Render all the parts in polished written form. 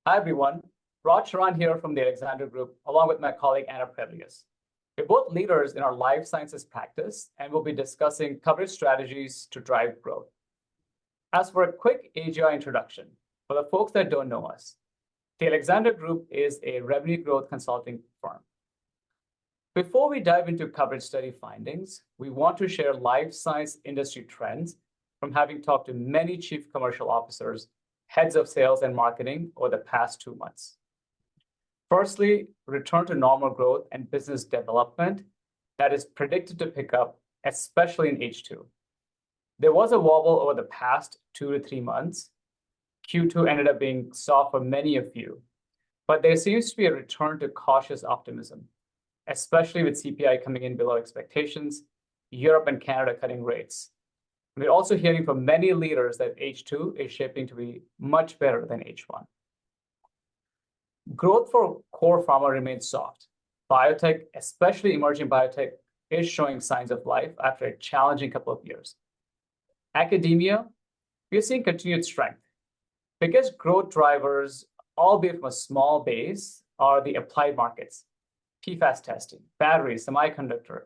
Hi, everyone. Sharan here from the Alexander Group, along with my colleague Anna Predleus. We're both leaders in our life sciences practice, and we'll be discussing coverage strategies to drive growth. As for a quick AGI introduction, for the folks that don't know us, the Alexander Group is a revenue growth consulting firm. Before we dive into coverage study findings, we want to share life science industry trends from having talked to many chief commercial officers, heads of sales and marketing over the past 2 months. Firstly, return to normal growth and business development that is predicted to pick up, especially in H2. There was a wobble over the past 2 to 3 months. Q2 ended up being soft for many of you, but there seems to be a return to cautious optimism, especially with CPI coming in below expectations, Europe and Canada cutting rates. We're also hearing from many leaders that H2 is shaping to be much better than H1. Growth for core pharma remains soft. Biotech, especially emerging biotech, is showing signs of life after a challenging couple of years. Academia, we are seeing continued strength. Biggest growth drivers, albeit from a small base, are the applied markets, PFAS testing, batteries, semiconductor.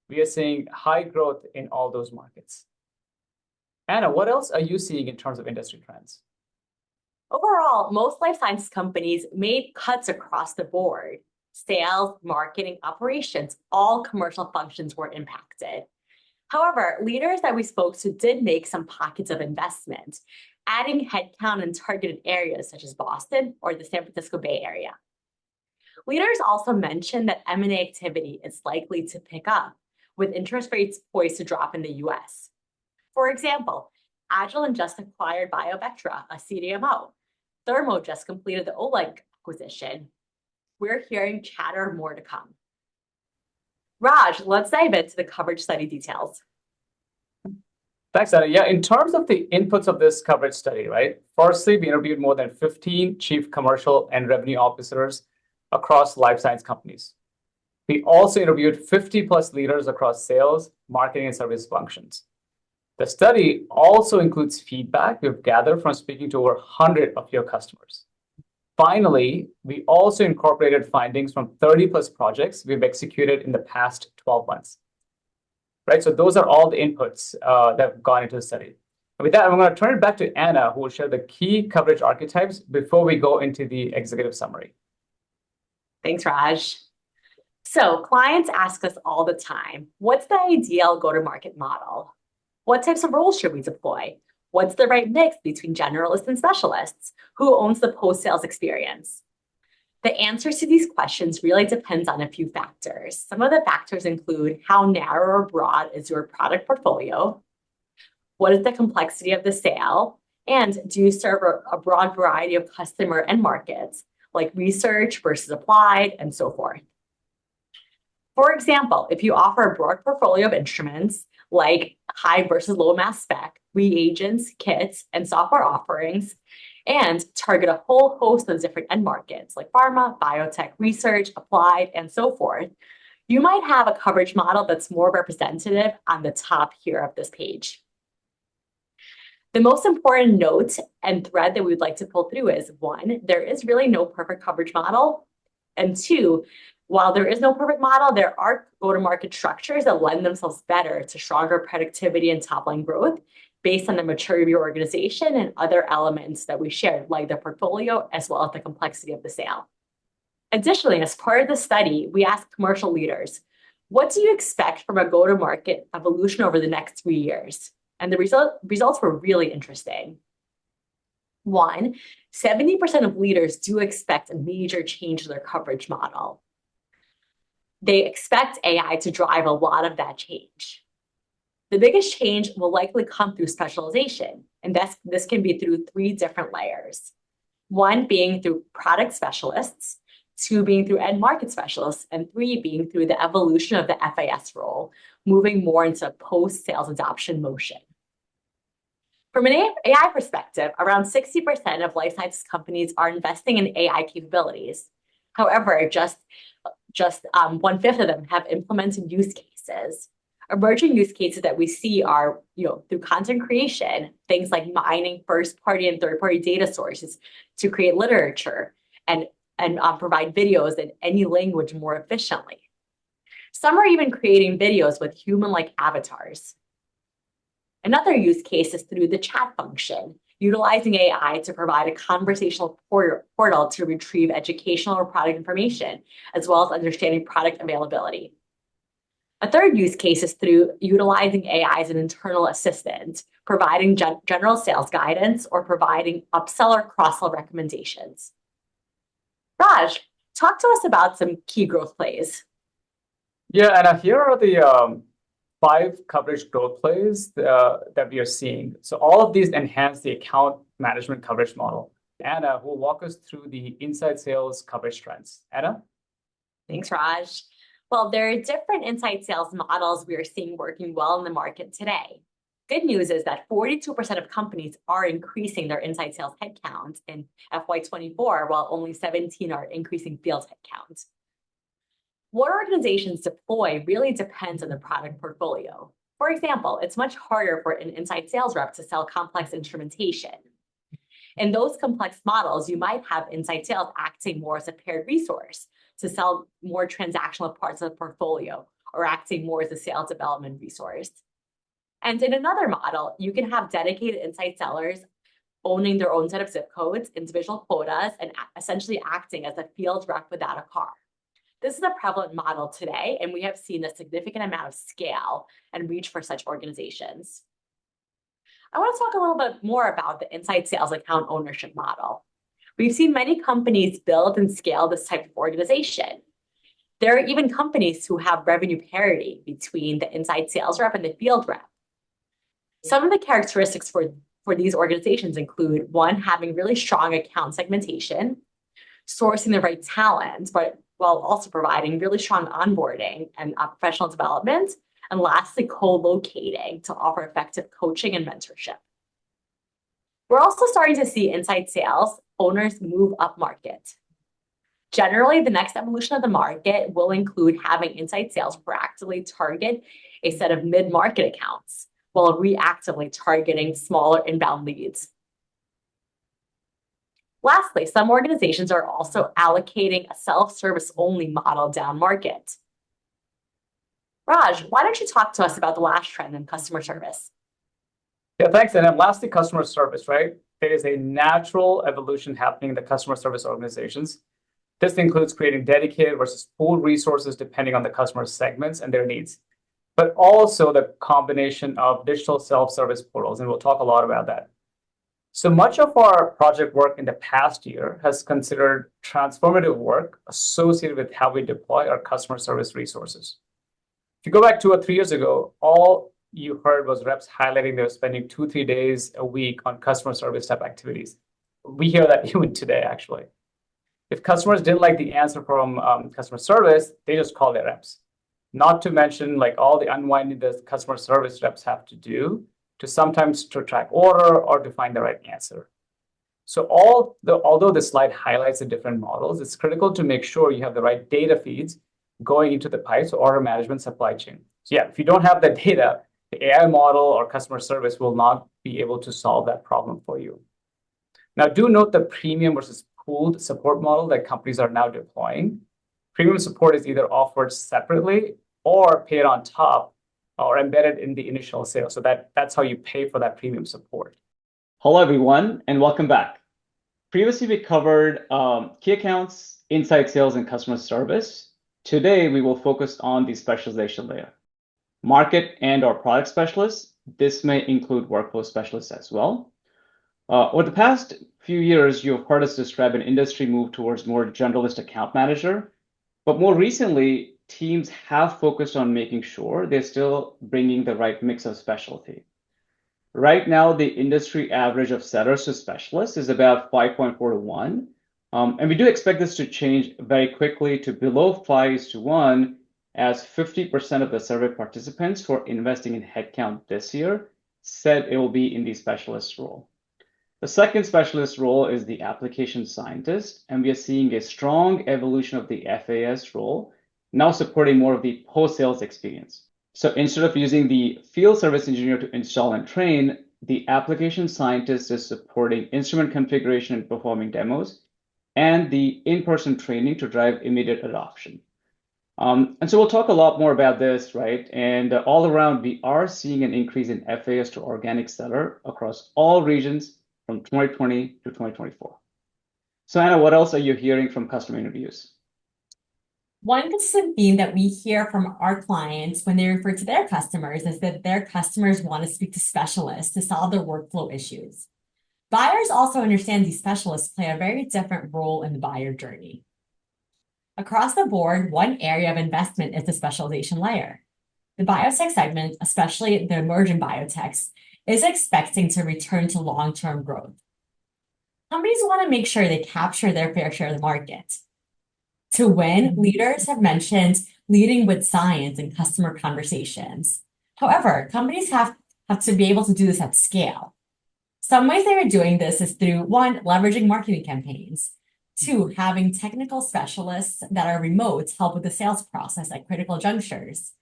We are seeing high growth in all those markets. Anna, what else are you seeing in terms of industry trends? Overall, most life sciences companies made cuts across the board. Sales, marketing, operations, all commercial functions were impacted. However, leaders that we spoke to did make some pockets of investment, adding headcount in targeted areas such as Boston or the San Francisco Bay Area. Leaders also mentioned that M&A activity is likely to pick up, with interest rates poised to drop in the US. For example, Agilent just acquired BioVectra, a CDMO. Thermo just completed the Oleg acquisition. We're hearing chatter more to come. Raj, let's dive into the coverage study details. Thanks, Anna. Yeah, in terms of the inputs of this coverage study, right? Firstly, we interviewed more than 15 chief commercial and revenue officers across life science companies. We also interviewed 50 plus leaders across sales, marketing, and service functions. The study also includes feedback we've gathered from speaking to over 100 of your customers. Finally, we also incorporated findings from 30 plus projects we've executed in the past 12 months. Right, so those are all the inputs that have gone into the study. And with that, I'm going to turn it back to Anna, who will share the key coverage archetypes before we go into the executive summary. Thanks, Raj. So clients ask us all the time, what's the ideal go-to-market model? What types of roles should we deploy? What's the right mix between generalists and specialists? Who owns the post-sales experience? The answers to these questions really depends on a few factors. Some of the factors include how narrow or broad is your product portfolio? What is the complexity of the sale? And do you serve a broad variety of customer and markets, like research versus applied, and so forth? For example, if you offer a broad portfolio of instruments, like high versus low mass spec, reagents, kits, and software offerings, and target a whole host of different end markets like pharma, biotech, research, applied, and so forth, you might have a coverage model that's more representative on the top here of this page. The most important note and thread that we would like to pull through is, one, there is really no perfect coverage model, and two, while there is no perfect model, there are go-to-market structures that lend themselves better to stronger productivity and top-line growth based on the maturity of your organization and other elements that we shared, like the portfolio, as well as the complexity of the sale. Additionally, as part of the study, we asked commercial leaders, what do you expect from a go-to-market evolution over the next 3 years? And the results were really interesting. One, 70% of leaders do expect a major change in their coverage model. They expect AI to drive a lot of that change. The biggest change will likely come through specialization, and this can be through 3 different layers. 1 being through product specialists, 2 being through end market specialists, and 3 being through the evolution of the FAS role, moving more into post-sales adoption motion. From an AI perspective, around 60% of life sciences companies are investing in AI capabilities. However, just 1/5 of them have implemented use cases. Emerging use cases that we see are, through content creation, things like mining first-party and third-party data sources to create literature and provide videos in any language more efficiently. Some are even creating videos with human-like avatars. Another use case is through the chat function, utilizing AI to provide a conversational portal to retrieve educational or product information, as well as understanding product availability. A third use case is through utilizing AI as an internal assistant, providing general sales guidance or providing upsell or cross-sell recommendations. Raj, talk to us about some key growth plays. Yeah, and here are the 5 coverage growth plays that we are seeing. So all of these enhance the account management coverage model. Anna will walk us through the inside sales coverage trends. Anna? Thanks, Raj. Well, there are different inside sales models we are seeing working well in the market today. Good news is that 42% of companies are increasing their inside sales headcount in FY24, while only 17 are increasing field headcount. What organizations deploy really depends on the product portfolio. For example, it's much harder for an inside sales rep to sell complex instrumentation. In those complex models, you might have inside sales acting more as a paired resource to sell more transactional parts of the portfolio, or acting more as a sales development resource. And in another model, you can have dedicated inside sellers owning their own set of zip codes, individual quotas, and essentially acting as a field rep without a car. This is a prevalent model today, and we have seen a significant amount of scale and reach for such organizations. I want to talk a little bit more about the inside sales account ownership model. We've seen many companies build and scale this type of organization. There are even companies who have revenue parity between the inside sales rep and the field rep. Some of the characteristics for these organizations include, one, having really strong account segmentation, sourcing the right talent, but while also providing really strong onboarding and professional development, and lastly, co-locating to offer effective coaching and mentorship. We're also starting to see inside sales owners move up market. Generally, the next evolution of the market will include having inside sales proactively target a set of mid-market accounts while reactively targeting smaller inbound leads. Lastly, some organizations are also allocating a self-service only model down market. Raj, why don't you talk to us about the last trend in customer service? Yeah, thanks. And then lastly, customer service, right? There is a natural evolution happening in the customer service organizations. This includes creating dedicated versus pooled resources depending on the customer segments and their needs, but also the combination of digital self-service portals, and we'll talk a lot about that. So much of our project work in the past year has considered transformative work associated with how we deploy our customer service resources. If you go back 2 or 3 years ago, all you heard was reps highlighting they were spending 2-3 days a week on customer service type activities. We hear that even today, actually. If customers didn't like the answer from customer service, they just call their reps. Not to mention like all the unwinding the customer service reps have to do to sometimes to track order or to find the right answer. So although this slide highlights the different models, it's critical to make sure you have the right data feeds going into the pipes or order management supply chain. So yeah, if you don't have the data, the AI model or customer service will not be able to solve that problem for you. Now, do note the premium versus pooled support model that companies are now deploying. Premium support is either offered separately or paid on top or embedded in the initial sale. So that's how you pay for that premium support. Hello, everyone, and welcome back. Previously, we covered key accounts, inside sales, and customer service. Today, we will focus on the specialization layer. Market and/or product specialists. This may include workflow specialists as well. Over the past few years, you have heard us describe an industry move towards more generalist account manager. But more recently, teams have focused on making sure they're still bringing the right mix of specialty. Right now, the industry average of sellers to specialists is about 5.4 to 1. And we do expect this to change very quickly to below 5 to 1, as 50% of the survey participants who are investing in headcount this year said it will be in the specialist role. The second specialist role is the application scientist, and we are seeing a strong evolution of the FAS role, now supporting more of the post-sales experience. So instead of using the field service engineer to install and train, the application scientist is supporting instrument configuration and performing demos, and the in-person training to drive immediate adoption. And so we'll talk a lot more about this, right? And all around, we are seeing an increase in FAS to organic seller across all regions from 2020 to 2024. So Anna, what else are you hearing from customer interviews? One consistent theme that we hear from our clients when they refer to their customers is that their customers want to speak to specialists to solve their workflow issues. Buyers also understand these specialists play a very different role in the buyer journey. Across the board, one area of investment is the specialization layer. The biotech segment, especially the emerging biotechs, is expecting to return to long-term growth. Companies want to make sure they capture their fair share of the market. To win, leaders have mentioned leading with science and customer conversations. However, companies have to be able to do this at scale. Some ways they are doing this is through, one, leveraging marketing campaigns, two, having technical specialists that are remote help with the sales process at critical junctures,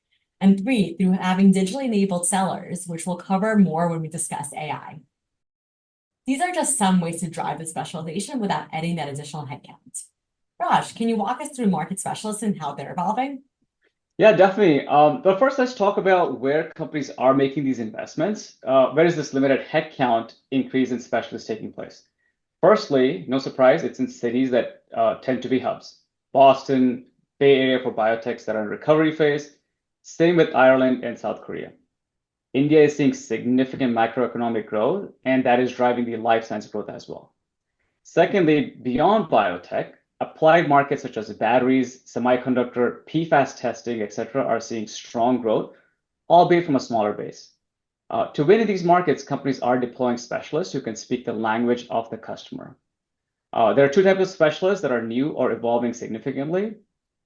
and three, through having digitally enabled sellers, which we'll cover more when we discuss AI. These are just some ways to drive the specialization without adding that additional headcount. Raj, can you walk us through market specialists and how they're evolving? Yeah, definitely. But first, let's talk about where companies are making these investments. Where is this limited headcount increase in specialists taking place? Firstly, no surprise, it's in cities that tend to be hubs. Boston, Bay Area for biotechs that are in recovery phase. Same with Ireland and South Korea. India is seeing significant macroeconomic growth, and that is driving the life science growth as well. Secondly, beyond biotech, applied markets such as batteries, semiconductor, PFAS testing, etc., are seeing strong growth, albeit from a smaller base. To win in these markets, companies are deploying specialists who can speak the language of the customer. There are two types of specialists that are new or evolving significantly.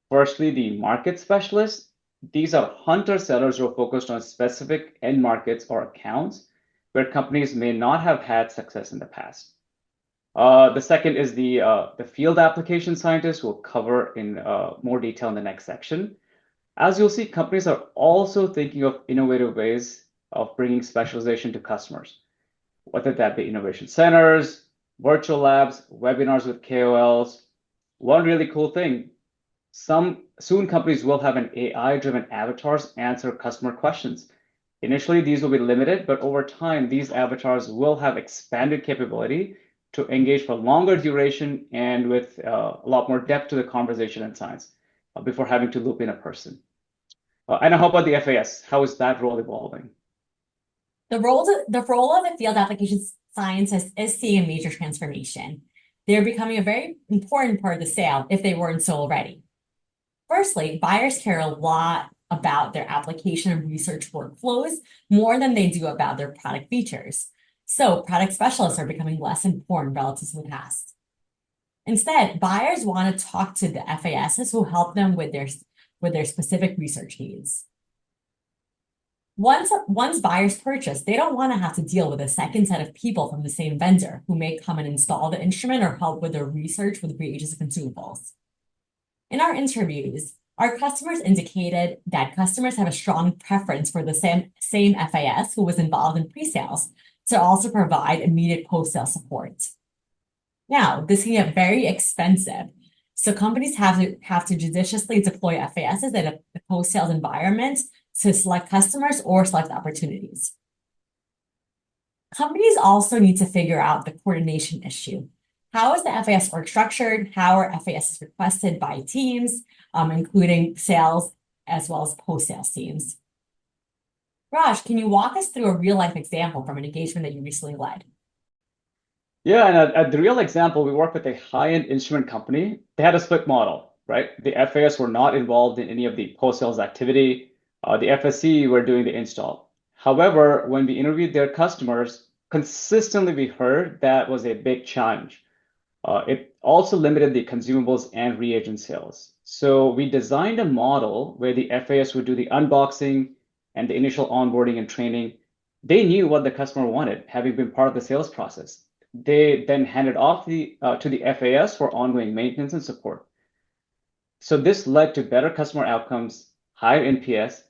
Firstly, the market specialists. These are hunter sellers who are focused on specific end markets or accounts where companies may not have had success in the past. The second is the field application scientist, we'll cover in more detail in the next section. As you'll see, companies are also thinking of innovative ways of bringing specialization to customers, whether that be innovation centers, virtual labs, webinars with KOLs. One really cool thing, soon companies will have an AI-driven avatars answer customer questions. Initially, these will be limited, but over time, these avatars will have expanded capability to engage for longer duration and with a lot more depth to the conversation and science before having to loop in a person. And how about the FAS? How is that role evolving? The role of the field applications scientist is seeing a major transformation. They're becoming a very important part of the sale if they weren't so already. Firstly, buyers care a lot about their application and research workflows more than they do about their product features. So product specialists are becoming less important relative to the past. Instead, buyers want to talk to the FASs who help them with their specific research needs. Once buyers purchase, they don't want to have to deal with a second set of people from the same vendor who may come and install the instrument or help with their research with reagents and consumables. In our interviews, our customers indicated that customers have a strong preference for the same FAS who was involved in pre-sales to also provide immediate post-sale support. Now, this can get very expensive, so companies have to judiciously deploy FASs in a post-sales environment to select customers or select opportunities. Companies also need to figure out the coordination issue. How is the FAS org structured? How are FASs requested by teams, including sales as well as post-sales teams? Raj, can you walk us through a real-life example from an engagement that you recently led? Yeah, and at the real example, we worked with a high-end instrument company. They had a split model, right? The FAS were not involved in any of the post-sales activity. The FSC were doing the install. However, when we interviewed their customers, consistently we heard that was a big challenge. It also limited the consumables and reagent sales. So we designed a model where the FAS would do the unboxing and the initial onboarding and training. They knew what the customer wanted, having been part of the sales process. They then handed off to the FAS for ongoing maintenance and support. So this led to better customer outcomes, higher NPS,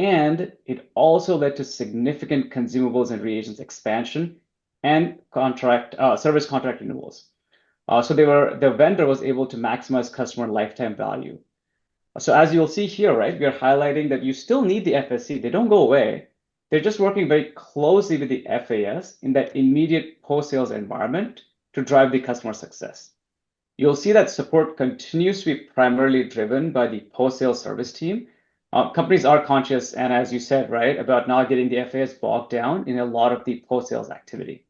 and it also led to significant consumables and reagents expansion and service contract renewals. So the vendor was able to maximize customer lifetime value. So as you'll see here, right, we are highlighting that you still need the FSC. They don't go away. They're just working very closely with the FAS in that immediate post-sales environment to drive the customer success. You'll see that support continues to be primarily driven by the post-sales service team. Companies are conscious, and as you said, right, about not getting the FAS bogged down in a lot of the post-sales activity.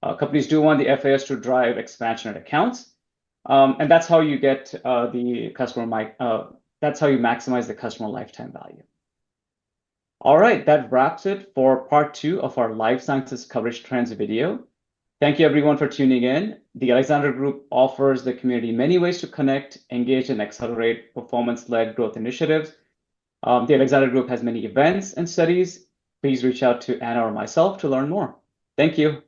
Companies do want the FAS to drive expansion at accounts, and that's how you get the customer. That's how you maximize the customer lifetime value. All right, that wraps it for part 2 of our life sciences coverage trends video. Thank you everyone for tuning in. The Alexander Group offers the community many ways to connect, engage, and accelerate performance-led growth initiatives. The Alexander Group has many events and studies. Please reach out to Anna or myself to learn more. Thank you.